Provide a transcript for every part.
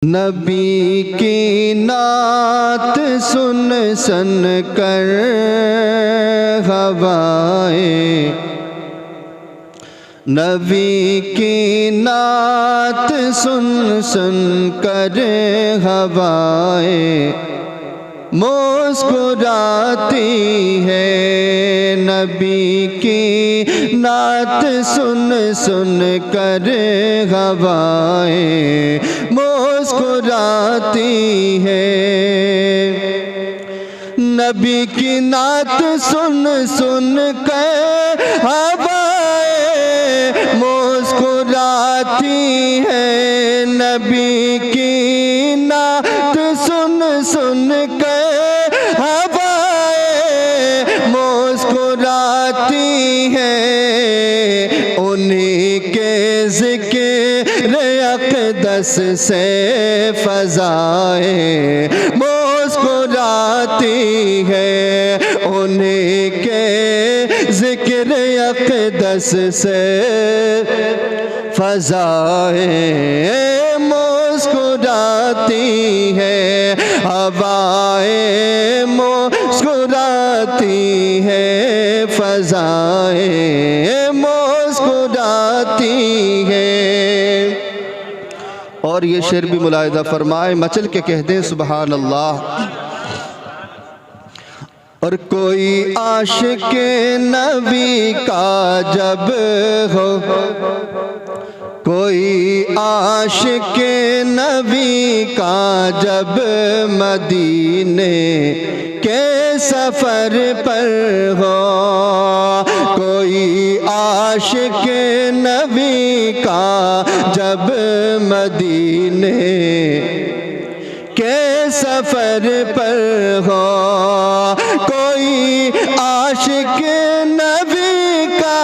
नबी की नात सुन सुन कर हवाएं, नबी की नात सुन सुन कर हवाएं मुस्कुराती है। नबी की नात सुन सुन कर हवाएं मुस्कुराती है। नबी की नात सुन सुन कर हवाएं मुस्कुराती है। नबी की नात सुन सुन कर हवाएं मुस्कुराती है। उन्हीं के ज़िक्र अक़दस से फ़ज़ाएं मुस्कुराती है। उन्हीं के ज़िक्र अक़दस से फ़ज़ाएं मुस्कुराती है। हवाएं मुस्कुराती है, फ़ज़ाएं मुस्कुराती है। और ये शेर भी मुलाहिज़ा फरमाए, मचल के कह दें सुबहान अल्लाह। और कोई आशिक नबी का जब हो, कोई आशिक नबी का जब मदीने के सफ़र पर हो, कोई आशिक नबी का जब मदीने के सफ़र पर हो, कोई आशिक नबी का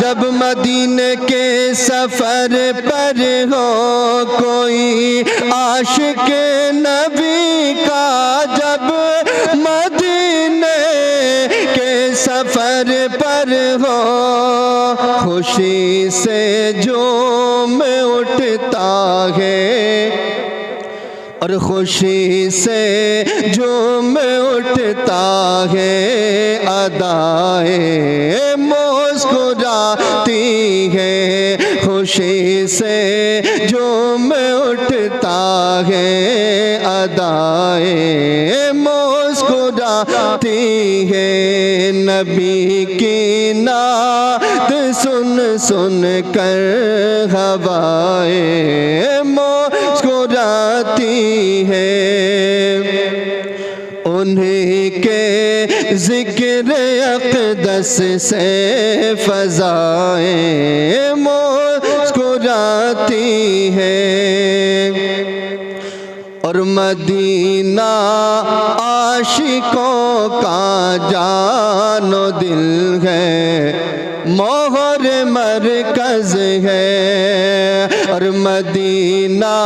जब मदीने के सफ़र पर हो, कोई आशिक नबी का जब मदीने के सफ़र पर हो, खुशी से झूम उठता है और खुशी से झूम उठता है। अदाएं मुस्कुराती है, खुशी से झूम उठता है। अदाएं मुस्कुराती है। नबी की नात सुन सुन कर हवाएं मुस्कुराती है। उन्हीं के ज़िक्र अक़दस से फ़ज़ाएं मुस्कुराती है। और मदीना आशिकों का जानो दिल है, मोहर मरकज़ है। और मदीना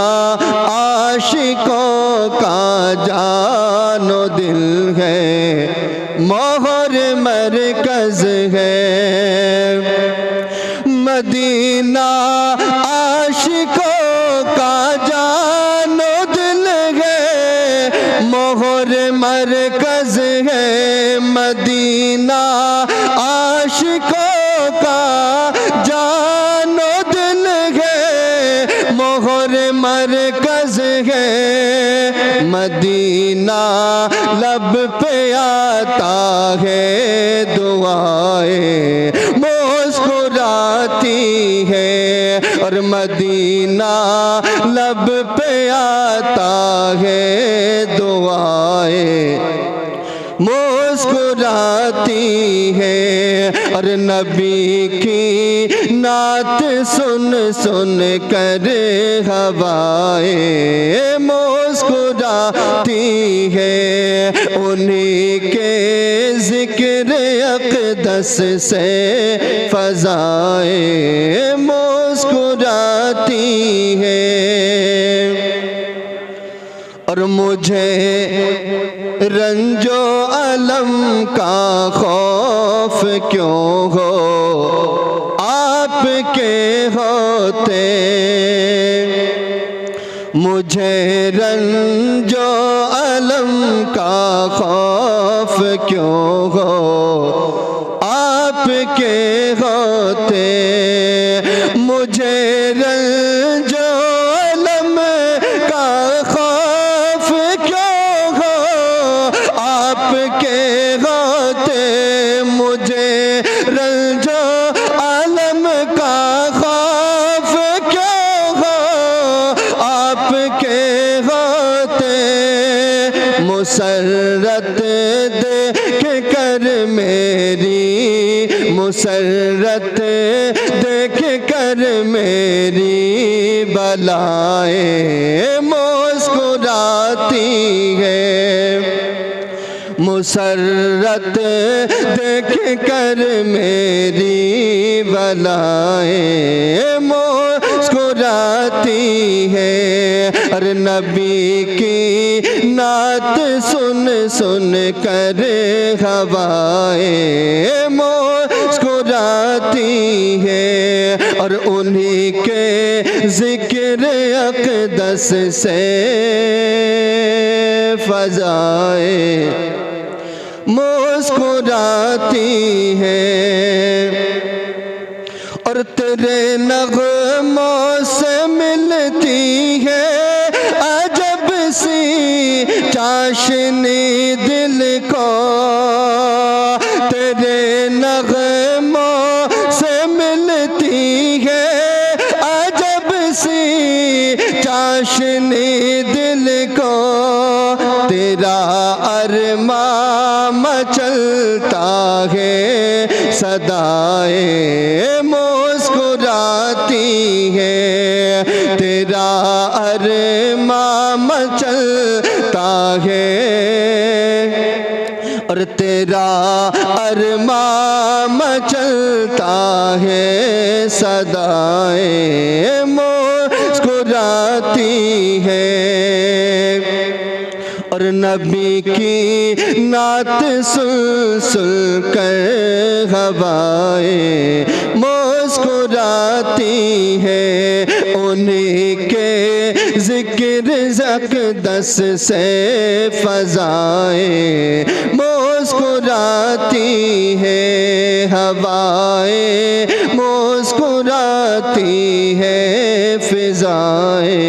आशिकों का जानो दिल है, मोहर मरकज़ है। मदीना आशिकों का जानो दिल है, मोहर मरकज़ है। मदीना आशिकों का जानो दिल है, मोहर मरकज़ है। मदीना लब पे आता है, दुआएं मुस्कुराती है। और मदीना लब पे आता है, दुआएं मुस्कुराती है। और नबी की नात सुन सुन कर हवाएं मुस्कुराती है। उन्हीं के ज़िक्र अक़दस से फ़ज़ाएं मुस्कुराती है। और मुझे रंजो अलम का खौफ क्यों हो, आपके होते मुझे रंजो अलम का खौफ क्यों हो, आपके होते मुझे रंजो अलम का खौफ क्यों हो, आपके होते मुझे रंजो अलम का खौफ क्यों हो, आपके होते मुसर्रत देख कर मेरी, मुसर्रत देख कर मेरी बलाएं मुस्कुराती है, मुसर्रत देख कर मेरी बलाएं मुस्कुराती है। और नबी की नात सुन सुन कर हवाएं मुस्कुराती है, और उन्हीं के जिक्र अक़दस से फ़ज़ाएं मुस्कुराती हैं। और तेरे नग़मों से मिलती है अजब सी चाशनी दिल को, तेरे नग़मों से मिलती है अजब सी चाशनी दिल को, तेरा अरमां मचलता है सदाएं मुस्कुराती है, तेरा अरमां मचलता है, और तेरा अरमां मचलता है सदाएं मुस्कुराती है। और नबी की नात सुन सुन कर हवाएं मुस्कुराती है, उन्हीं के जिक्र अक़दस से फ़ज़ाएं मुस्कुराती है, हवाएं मुस्कुराती है, फ़िज़ाएं